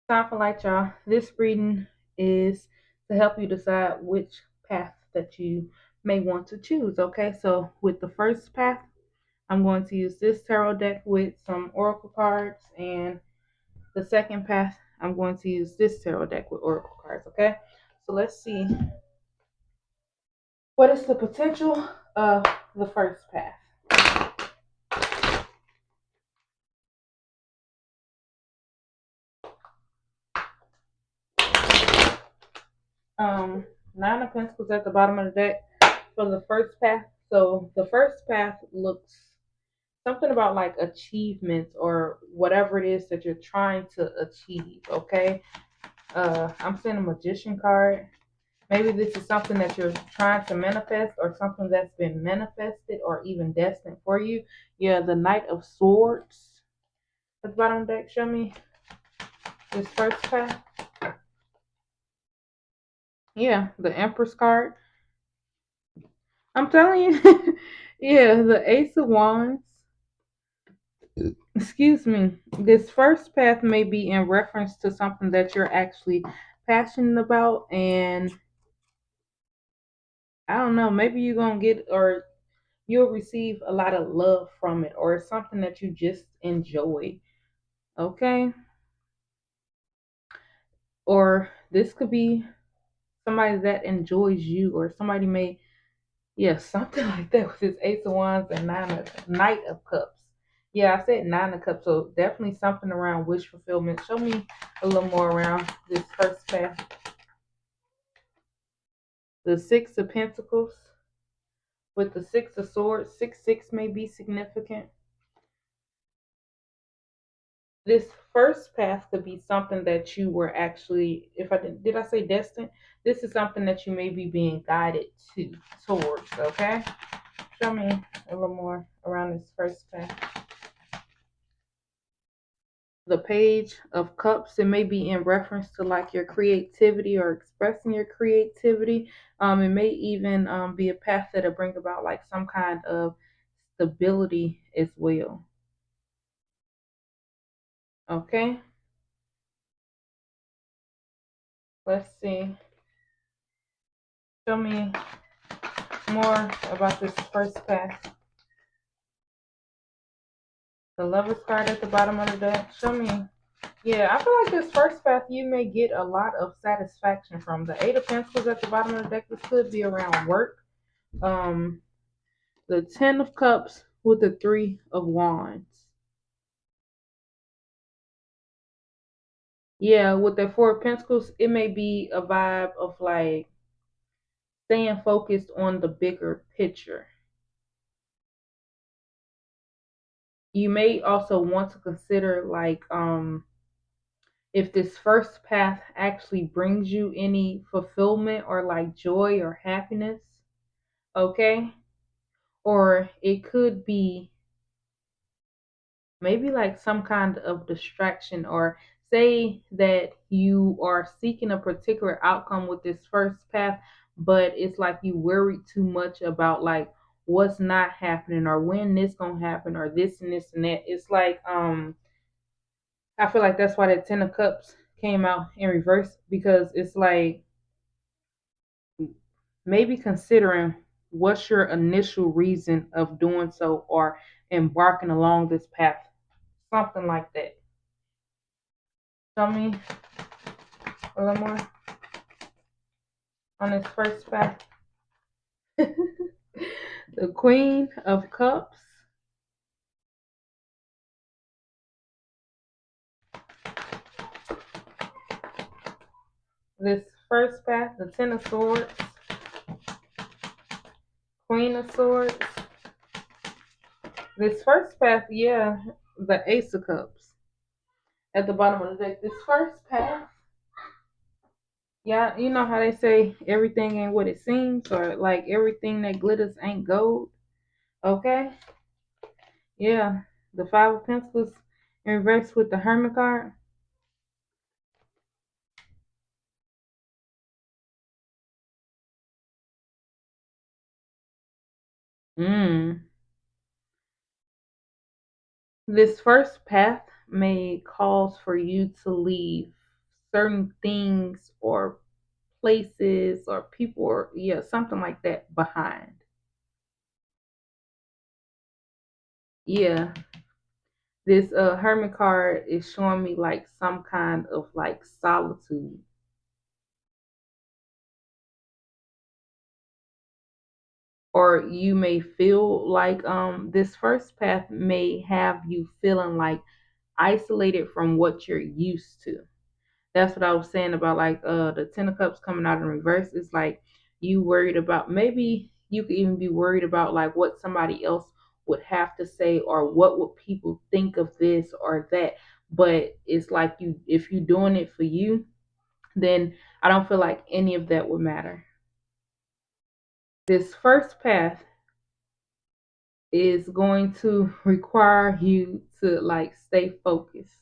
Time for light, y'all. This reading is to help you decide which path that you may want to choose. Okay, so with the first path, I'm going to use this tarot deck with some oracle cards, and the second path, I'm going to use this tarot deck with oracle cards. Okay, so let's see what is the potential of the first path. 9 of Pentacles at the bottom of the deck for the first path. So the first path looks something about like achievements or whatever it is that you're trying to achieve. Okay. I'm seeing a magician card. Maybe this is something that you're trying to manifest or something that's been manifested or even destined for you. Yeah, the Knight of Swords at the bottom of the deck. Show me this first path. Yeah, the Empress card. I'm telling you. Yeah, the Ace of Wands. Excuse me. This first path may be in reference to something that you're actually passionate about, and I don't know, maybe you're gonna get or you'll receive a lot of love from it, or it's something that you just enjoy. Okay? Or this could be somebody that enjoys you, or somebody may, yeah, something like that with this Ace of Wands and Knight of Cups. Yeah, I said 9 of Cups, so definitely something around wish fulfillment. Show me a little more around this first path. The Six of Pentacles with the Six of Swords. 6 may be significant. This first path could be something that you were actually, if I did I say destined? This is something that you may be being guided towards. Okay, show me a little more around this first path. The Page of Cups, it may be in reference to like your creativity or expressing your creativity. It may even be a path that'll bring about like some kind of stability as well. Okay, let's see. Show me more about this first path. The Lover's card at the bottom of the deck. Show me. Yeah, I feel like this first path you may get a lot of satisfaction from. The Eight of Pentacles at the bottom of the deck. This could be around work. Um, the Ten of Cups with the Three of Wands. Yeah, with the Four of Pentacles, it may be a vibe of like staying focused on the bigger picture. You may also want to consider like if this first path actually brings you any fulfillment or like joy or happiness. Okay, or it could be maybe like some kind of distraction, or say that you are seeking a particular outcome with this first path, but it's like you worry too much about like what's not happening or when this gonna happen or this and this and that. It's like I feel like that's why the Ten of Cups came out in reverse, because it's like maybe considering what's your initial reason of doing so or embarking along this path. Something like that. Tell me a little more on this first path. The Queen of Cups. This first path, the Ten of Swords. Queen of Swords. This first path, yeah, the Ace of Cups at the bottom of the deck. This first path, yeah, you know how they say everything ain't what it seems, or like everything that glitters ain't gold. Okay, yeah, the Five of Pentacles in reverse with the Hermit card. Mm. This first path may cause for you to leave. certain things or places or people or yeah, something like that behind. Yeah, this hermit card is showing me like some kind of like solitude. Or you may feel like this first path may have you feeling like isolated from what you're used to. That's what I was saying about like the ten of cups coming out in reverse. It's like you worried about, maybe you could even be worried about like what somebody else would have to say, or what would people think of this or that. But it's like, you, if you're doing it for you, then I don't feel like any of that would matter. This first path is going to require you to like stay focused.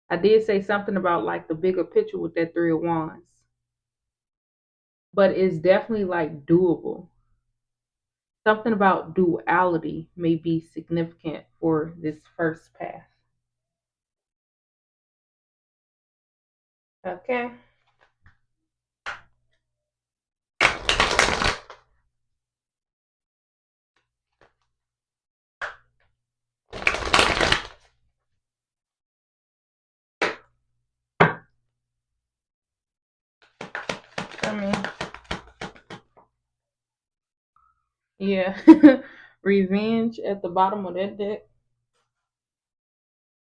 I did say something about like the bigger picture with that three of wands, but it's definitely like doable. Something about duality may be significant for this first path. Okay. I mean, yeah. Revenge at the bottom of that deck.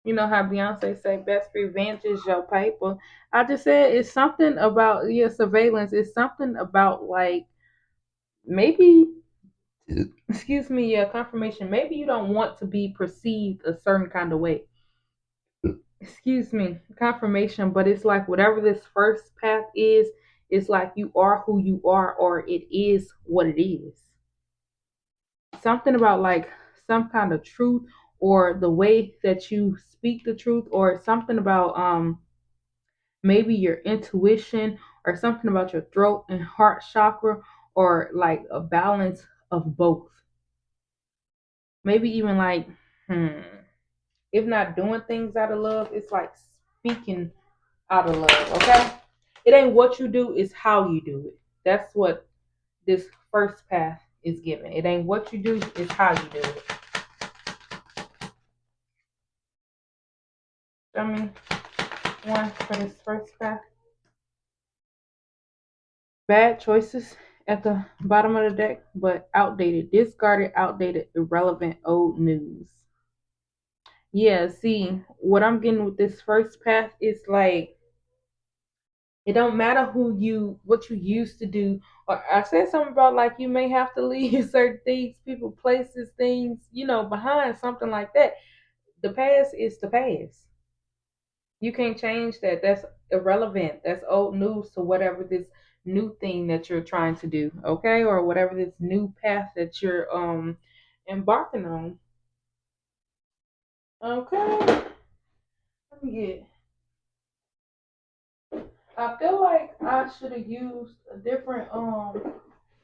You know how Beyonce say best revenge is your paper. I just said it's something about your surveillance. It's something about like maybe, excuse me, yeah, confirmation. Maybe you don't want to be perceived a certain kind of way. Excuse me, confirmation, but it's like whatever this first path is, it's like you are who you are, or it is what it is. Something about like some kind of truth, or the way that you speak the truth, or something about maybe your intuition, or something about your throat and heart chakra, or like a balance of both. Maybe even like, hmm, if not doing things out of love, it's like speaking out of love, okay? It ain't what you do, it's how you do it. That's what this first path is giving. It ain't what you do, it's how you do it. I mean, one for this first path. Bad choices at the bottom of the deck, but outdated, discarded, outdated, irrelevant, old news. Yeah, see, what I'm getting with this first path is like, it don't matter what you used to do. Or I said something about like you may have to leave certain things, people, places, things, behind, something like that. The past is the past. You can't change that. That's irrelevant. That's old news to whatever this new thing that you're trying to do, okay? Or whatever this new path that you're embarking on. Okay. Let me get, I feel like I should have used a different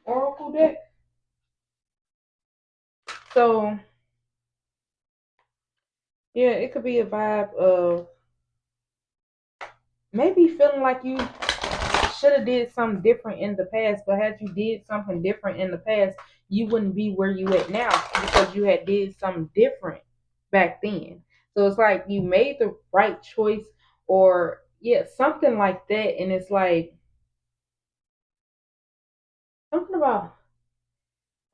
oracle deck. So yeah, it could be a vibe of maybe feeling like you should have did something different in the past, but had you did something different in the past, you wouldn't be where you at now, because you had did something different back then. So it's like you made the right choice, or yeah, something like that. And it's like something about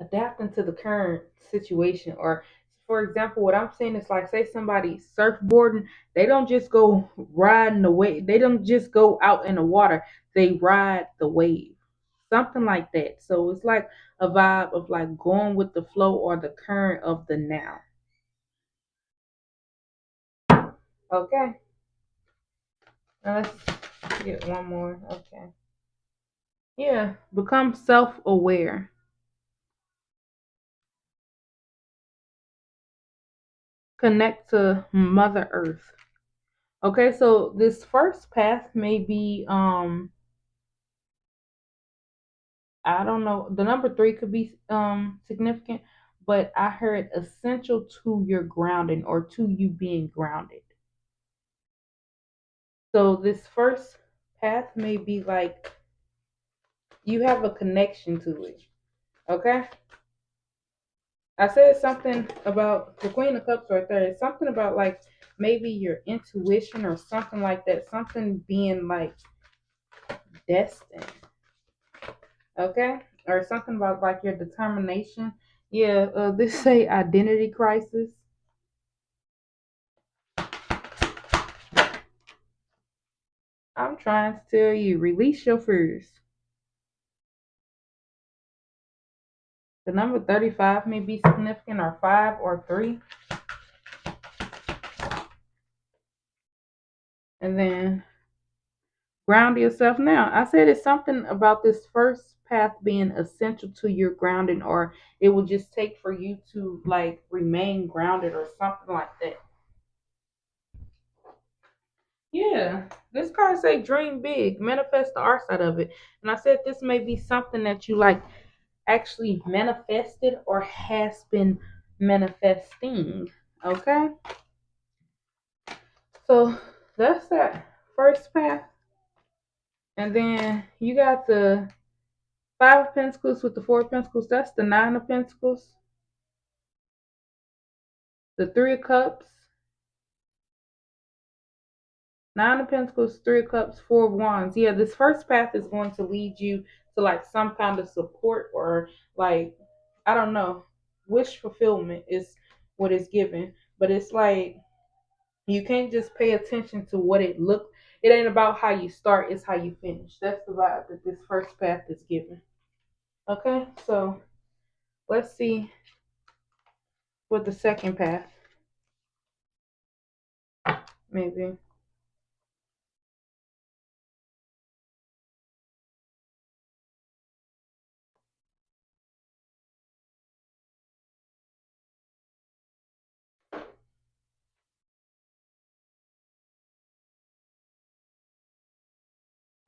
adapting to the current situation. Or for example, what I'm saying is like, say somebody surfboarding, they don't just go riding the wave, they don't just go out in the water, they ride the wave, something like that. So it's like a vibe of like going with the flow, or the current of the now. Okay, now let's get one more. Okay, yeah, become self-aware, connect to Mother Earth. Okay, so this first path may be I don't know, the number three could be significant, but I heard essential to your grounding, or to you being grounded. So this first path may be like you have a connection to it. Okay? I said something about the Queen of Cups right there. It's something about like maybe your intuition or something like that. Something being like destined. Okay? Or something about like your determination. Yeah, this say identity crisis. I'm trying to tell you, release your fears. The number 35 may be significant, or 5 or 3. And then ground yourself now. I said it's something about this first path being essential to your grounding, or it will just take for you to like remain grounded or something like that. Yeah, this card say dream big, manifest the art side of it. And I said this may be something that you like actually manifested or has been manifesting. Okay, so that's that first path. And then you got the Five of Pentacles with the Four of Pentacles. That's the Nine of Pentacles. The Three of Cups. Nine of Pentacles, Three of Cups, Four of Wands. Yeah, this first path is going to lead you to like some kind of support or like, I don't know, wish fulfillment is what it's given. But it's like you can't just pay attention to what it looked. It ain't about how you start, it's how you finish. That's the vibe that this first path is given. Okay, so let's see what the second path maybe.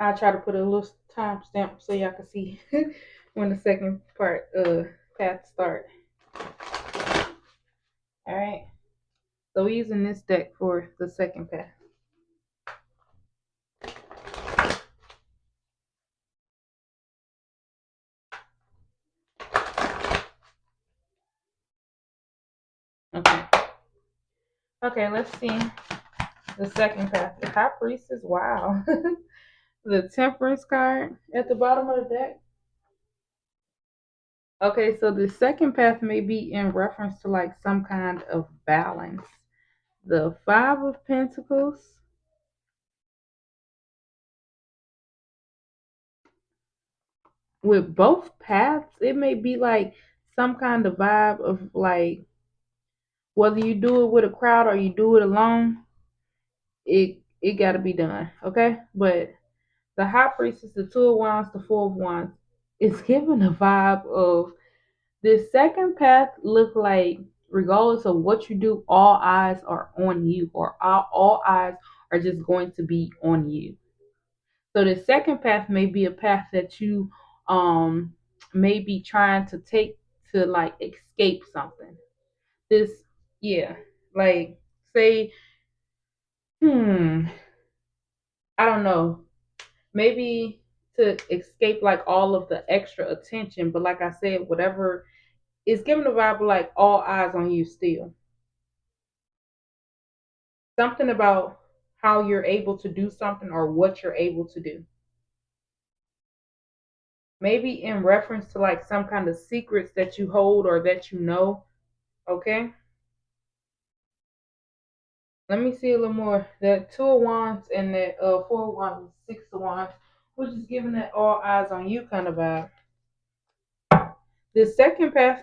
I'll try to put a little time stamp so y'all can see when the second part path start. All right. So we're using this deck for the second path. Okay. Okay, let's see the second path. The High Priestess, wow. The Temperance card at the bottom of the deck. Okay, so the second path may be in reference to like some kind of balance. The Five of Pentacles. With both paths, it may be like some kind of vibe of like whether you do it with a crowd or you do it alone, it got to be done, okay? But the High Priestess, the Two of Wands, the Four of Wands, it's giving a vibe of this second path. Look like regardless of what you do, all eyes are on you, or all eyes are just going to be on you. So the second path may be a path that you may be trying to take to like escape something. This, yeah, like say, hmm, I don't know, maybe to escape like all of the extra attention. But like I said, whatever is giving the vibe of like all eyes on you still. Something about how you're able to do something or what you're able to do. Maybe in reference to like some kind of secrets that you hold or that you know. Okay. Let me see a little more. That Two of Wands and that Four of Wands, Six of Wands, which is giving that all eyes on you kind of vibe. The second path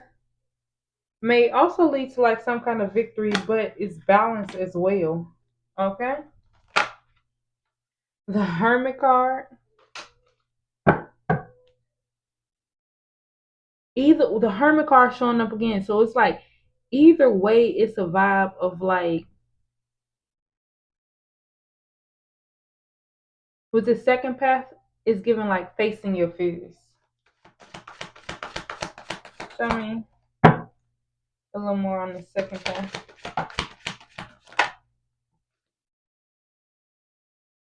may also lead to like some kind of victory, but it's balanced as well. Okay. The Hermit card. Either the Hermit card showing up again. So it's like either way, it's a vibe of like with the second path, it's giving like facing your fears. Show me a little more on the second path.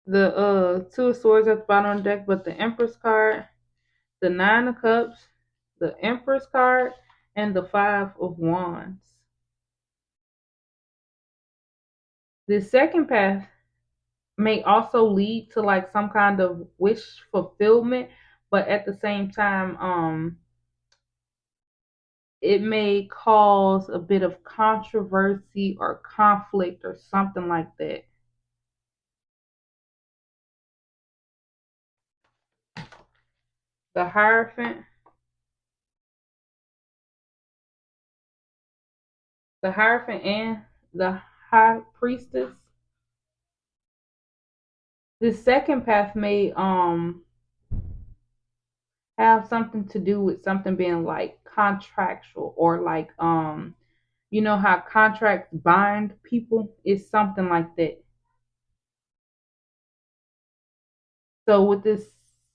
The two of swords at the bottom of the deck, but the Empress card, the Nine of Cups, the Empress card, and the Five of Wands. This second path may also lead to like some kind of wish fulfillment, but at the same time, it may cause a bit of controversy or conflict or something like that. The Hierophant, and the High Priestess. This second path may have something to do with something being like contractual or like you know how contracts bind people? It's something like that. So with this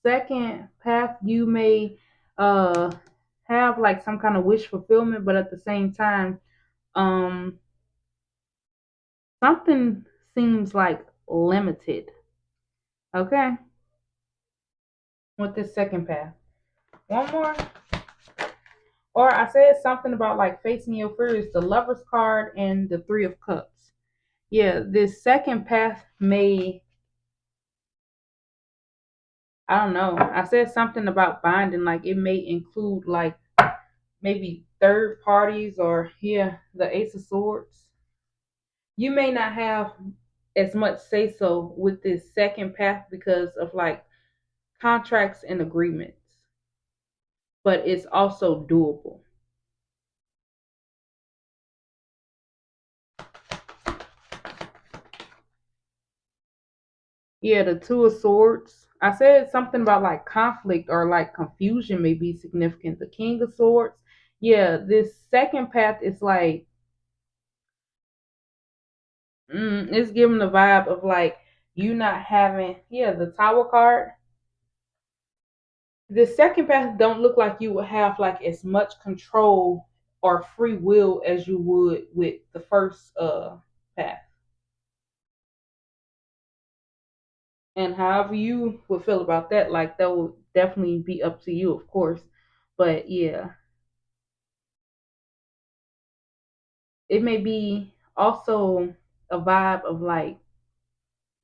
second path, you may uh have like some kind of wish fulfillment, but at the same time, um something seems like limited. Okay, with this second path. One more. Or I said something about like facing your fears, the Lover's card and the Three of Cups. Yeah, this second path may, I don't know. I said something about binding, like it may include like maybe third parties or yeah, the Ace of Swords. You may not have as much say so with this second path because of like contracts and agreements, but it's also doable. Yeah, the Two of Swords. I said something about like conflict or like confusion may be significant. The King of Swords. Yeah, this second path is like, it's giving the vibe of like you not having, yeah, the Tower card. The second path don't look like you would have like as much control or free will as you would with the first path. And however you would feel about that, like that would definitely be up to you, of course. But yeah, it may be also a vibe of like,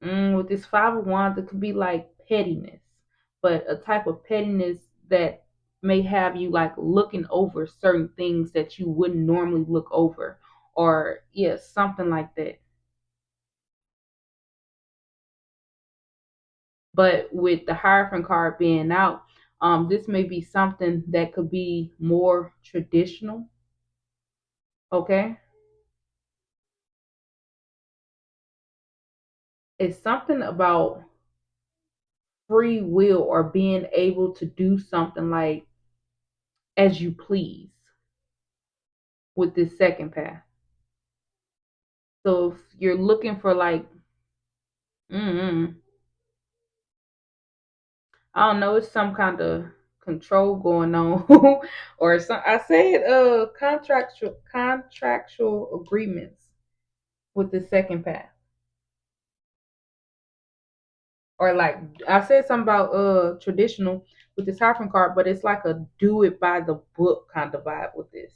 with this Five of Wands, it could be like pettiness, but a type of pettiness that may have you like looking over certain things that you wouldn't normally look over, or yeah, something like that. But with the Hierophant card being out, this may be something that could be more traditional. Okay, it's something about free will or being able to do something like as you please with this second path. So if you're looking for like, mm, I don't know, it's some kind of control going on, or some. I said contractual agreements with the second path, or like I said something about traditional with this Hierophant card, but it's like a do it by the book kind of vibe with this.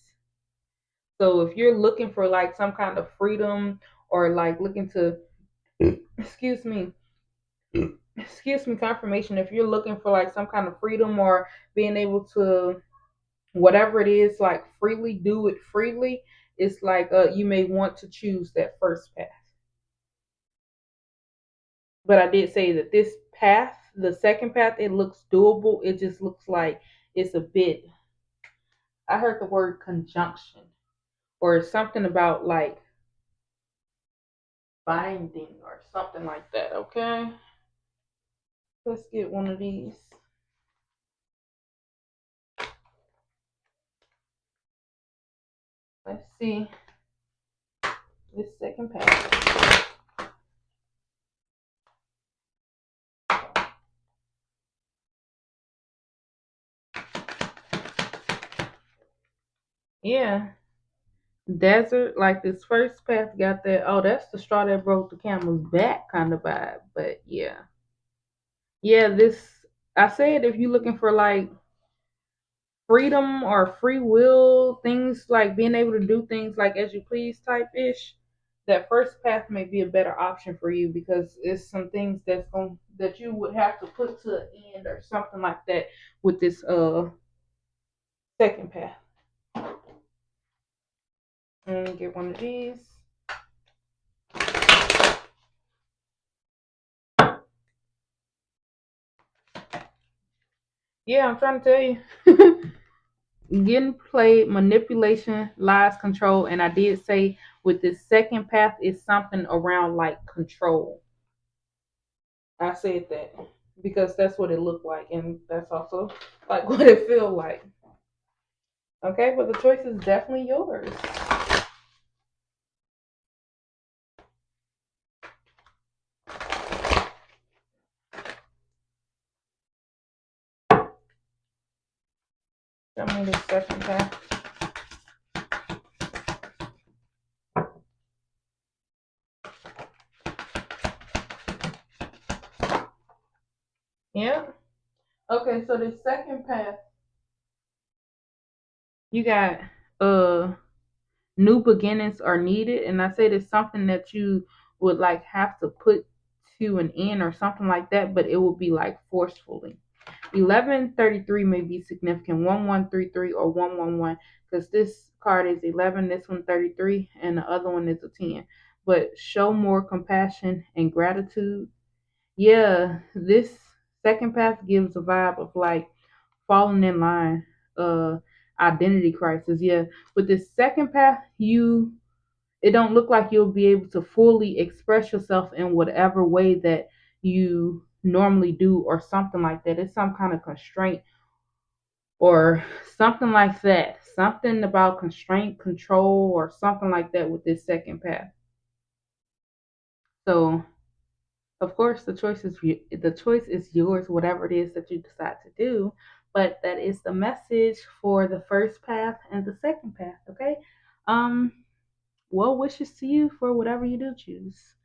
So if you're looking for like some kind of freedom or like looking to, excuse me, confirmation, if you're looking for like some kind of freedom or being able to whatever it is, like freely do it freely, it's like you may want to choose that first path. But I did say that this path, the second path, it looks doable. It just looks like it's a bit, I heard the word conjunction or something about like binding or something like that. Okay, let's get one of these. Let's see this second path. Yeah, Desert, like this first path got that, oh, that's the straw that broke the camel's back kind of vibe. But yeah. Yeah, this I said if you're looking for like freedom or free will, things like being able to do things like as you please type ish, that first path may be a better option for you because it's some things that you would have to put to an end or something like that with this second path. Get one of these. Yeah, I'm trying to tell you. Getting played, manipulation, lies, control, and I did say with this second path is something around like control. I said that because that's what it looked like, and that's also like what it feel like. Okay, but the choice is definitely yours. Tell me the second path. Yeah. Okay, so the second path, you got uh new beginnings are needed, and I said it's something that you would like have to put to an end or something like that, but it would be like forcefully. 1133 may be significant. 1133 or 111 because this card is 11, this one 33, and the other one is a 10. But show more compassion and gratitude. Yeah, this second path gives a vibe of like falling in line, uh, identity crisis. Yeah, with this second path, it don't look like you'll be able to fully express yourself in whatever way that you normally do or something like that. It's some kind of constraint or something like that. Something about constraint, control, or something like that with this second path. So, of course, the choice is yours, whatever it is that you decide to do. But that is the message for the first path and the second path. Okay. Um. Well wishes to you for whatever you do choose.